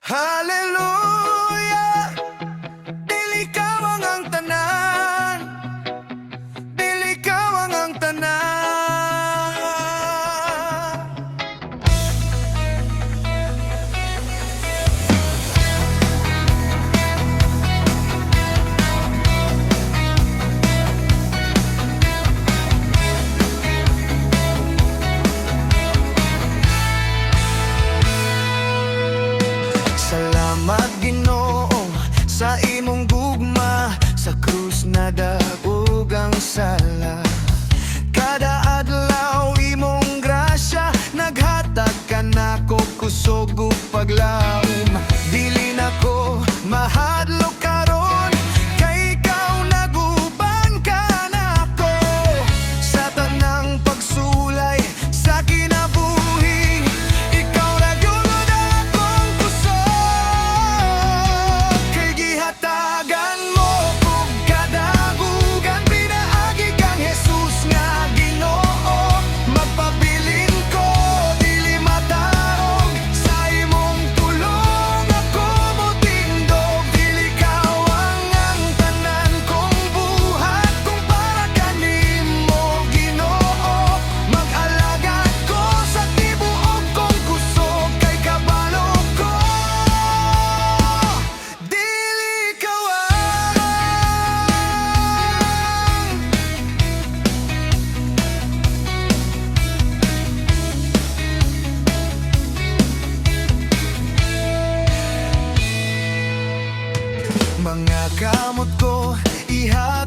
Hallelujah, dili kawang ang tanan, dili kawang ang tanan. Salamat Ginoo sa imong gugma, sa krus na daog ang sala. Kada adlaw imong grasya, naghatag ka nako kusog ug paglaom. Dili nako mahadlok karon, kay ikaw naguban ka nako sa tanang pagsulay sa kinabuhi. Ikaw nagyunod akong kusog, kay gihatagan mo kog kadagugan. Pinaagi kang Jesus nga Ginoo, magpabilin ko dili mataog. Sa imong tulong ako motindog, dili kawang ang tanan kong buhat. Kung para kanimo Ginoo, mag-alagad ko sa tibuok kong kusog, kay kabalo ko dili kawang. Mga kamot ko ihatag